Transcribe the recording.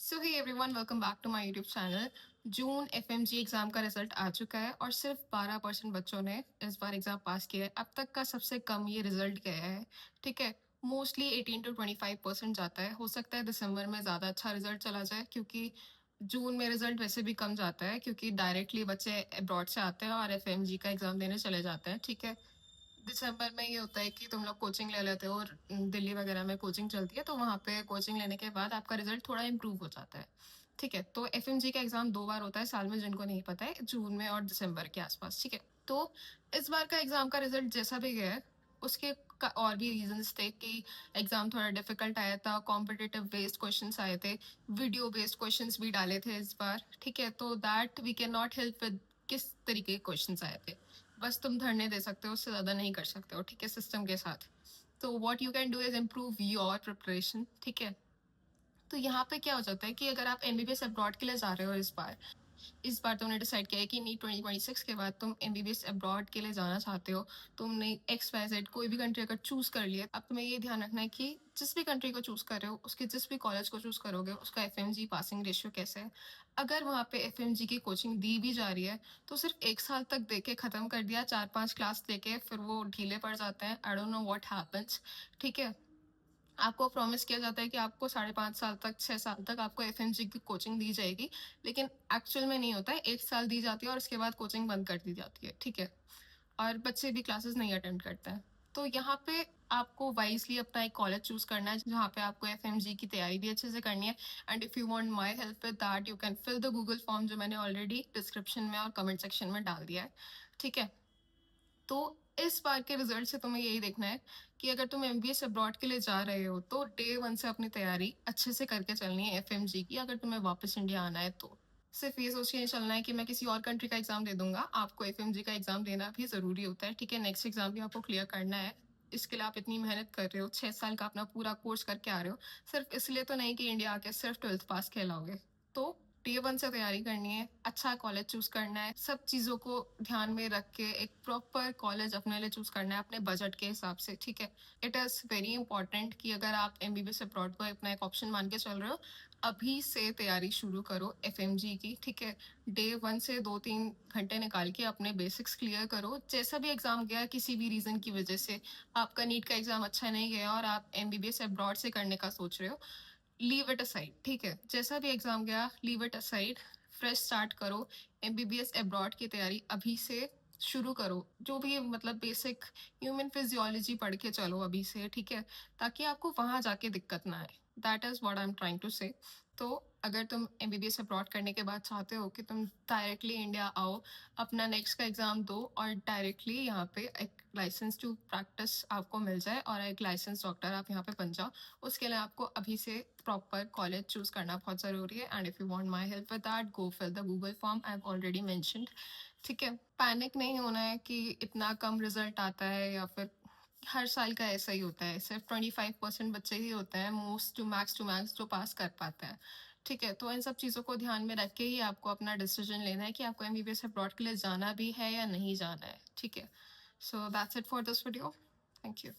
So hey everyone, welcome back to my YouTube channel. June FMG exam का result आ चुका है और सिर्फ 12% बच्चों ने इस बार एग्जाम पास किया है। अब तक का सबसे कम ये रिजल्ट गया है। ठीक है, मोस्टली 18 to 25% जाता है। हो सकता है दिसंबर में ज़्यादा अच्छा रिजल्ट चला जाए, क्योंकि जून में रिजल्ट वैसे भी कम जाता है, क्योंकि डायरेक्टली बच्चे अब्रॉड से आते हैं और एफएमजी का एग्जाम देने चले जाते हैं। ठीक है, दिसंबर में ये होता है कि तुम लोग कोचिंग ले लेते हो और दिल्ली वगैरह में कोचिंग चलती है, तो वहाँ पे कोचिंग लेने के बाद आपका रिजल्ट थोड़ा इम्प्रूव हो जाता है। ठीक है, तो एफएमजी का एग्जाम 2 बार होता है साल में, जिनको नहीं पता है, जून में और दिसंबर के आसपास। ठीक है, तो इस बार का एग्जाम का रिजल्ट जैसा भी गया है, उसके का और भी रीजंस थे कि एग्जाम थोड़ा डिफिकल्ट आया था, कॉम्पिटिटिव बेस्ड क्वेश्चंस आए थे, वीडियो बेस्ड क्वेश्चंस भी डाले थे इस बार। ठीक है, तो that we can not help with किस तरीके के क्वेश्चंस आए थे। बस तुम धरने दे सकते हो, उससे ज़्यादा नहीं कर सकते हो। ठीक है, सिस्टम के साथ। तो what you can do is improve your preparation. ठीक है, तो यहाँ पे क्या हो जाता है कि अगर आप एमबीबीएस अब्रॉड के लिए जा रहे हो इस बार तुमने डिसाइड किया है कि नीट 2026 के बाद तुम एमबीबीएस अब्रॉड के लिए जाना चाहते हो, तुमने एक्स वाई जेड कोई भी कंट्री अगर चूज कर लिया, अब तुम्हें ये ध्यान रखना है कि जिस भी कंट्री को चूज कर रहे हो, उसके जिस भी कॉलेज को चूज करोगे, उसका एफएमजी पासिंग रेशियो कैसे है। अगर वहाँ पे एफएमजी की कोचिंग दी भी जा रही है, तो सिर्फ 1 साल तक दे के खत्म कर दिया, 4-5 क्लास देके फिर वो ढीले पड़ जाते हैं। I don't know what happens. ठीक है, आपको प्रॉमिस किया जाता है कि आपको 5.5 साल तक, 6 साल तक आपको एफएमजी की कोचिंग दी जाएगी, लेकिन एक्चुअल में नहीं होता है। 1 साल दी जाती है और उसके बाद कोचिंग बंद कर दी जाती है। ठीक है, और बच्चे भी क्लासेस नहीं अटेंड करते हैं। तो यहाँ पे आपको वाइजली अपना एक कॉलेज चूज करना है, जहाँ पे आपको एफएमजी की तैयारी भी अच्छे से करनी है। And if you want my help with that, you can fill the Google form, जो मैंने ऑलरेडी डिस्क्रिप्शन में और कमेंट सेक्शन में डाल दिया है। ठीक है, तो इस बार के रिजल्ट से तुम्हें यही देखना है कि अगर तुम एमबीएस अब्रॉड के लिए जा रहे हो, तो डे 1 से अपनी तैयारी अच्छे से करके चलनी है एफएमजी की, अगर तुम्हें वापस इंडिया आना है तो। सिर्फ ये सोच के नहीं चलना है कि मैं किसी और कंट्री का एग्जाम दे दूंगा। आपको एफएमजी का एग्जाम देना भी जरूरी होता है। ठीक है, नेक्स्ट एग्जाम भी आपको क्लियर करना है। इसके लिए आप इतनी मेहनत कर रहे हो, 6 साल का अपना पूरा कोर्स करके आ रहे हो, सिर्फ इसलिए तो नहीं कि इंडिया आके सिर्फ 12th पास कहलाओगे। तो डे 1 से तैयारी करनी है, अच्छा कॉलेज चूज करना है, सब चीज़ों को ध्यान में रख के एक प्रॉपर कॉलेज अपने लिए चूज करना है, अपने बजट के हिसाब से। ठीक है, इट इज़ वेरी इंपॉर्टेंट कि अगर आप एमबीबीएस अब्रॉड को अपना एक ऑप्शन मान के चल रहे हो, अभी से तैयारी शुरू करो एफएमजी की। ठीक है, डे 1 से 2-3 घंटे निकाल के अपने बेसिक्स क्लियर करो। जैसा भी एग्जाम गया, किसी भी रीजन की वजह से आपका नीट का एग्जाम अच्छा नहीं गया और आप एमबीबीएस अब्रॉड से करने का सोच रहे हो, लीव इट असाइड। ठीक है, जैसा भी एग्जाम गया, leave it aside, fresh start करो। एमबीबीएस अब्रॉड की तैयारी अभी से शुरू करो। जो भी मतलब बेसिक ह्यूमन फिजियोलॉजी पढ़ के चलो अभी से। ठीक है, ताकि आपको वहां जाके दिक्कत ना आए। That is what I am trying to say. तो अगर तुम एमबीबीएस अब्रॉड करने के बाद चाहते हो कि तुम डायरेक्टली इंडिया आओ, अपना नेक्स्ट का एग्जाम दो और डायरेक्टली यहाँ पे एक लाइसेंस टू प्रैक्टिस आपको मिल जाए और एक लाइसेंस डॉक्टर आप यहाँ पे बन जाओ, उसके लिए आपको अभी से प्रॉपर कॉलेज चूज करना बहुत ज़रूरी है। And if you want my help with that, go fill the Google form I have already mentioned. ठीक है, पैनिक नहीं होना है कि इतना कम रिजल्ट आता है, या फिर हर साल का ऐसा ही होता है। सिर्फ 25% बच्चे ही होते हैं मोस्ट टू मैक्स जो पास कर पाते हैं। ठीक है, तो इन सब चीज़ों को ध्यान में रख के ही आपको अपना डिसीजन लेना है कि आपको एमबीबीएस अब्रॉड के लिए जाना भी है या नहीं जाना है। ठीक है, so that's it for this video. Thank you.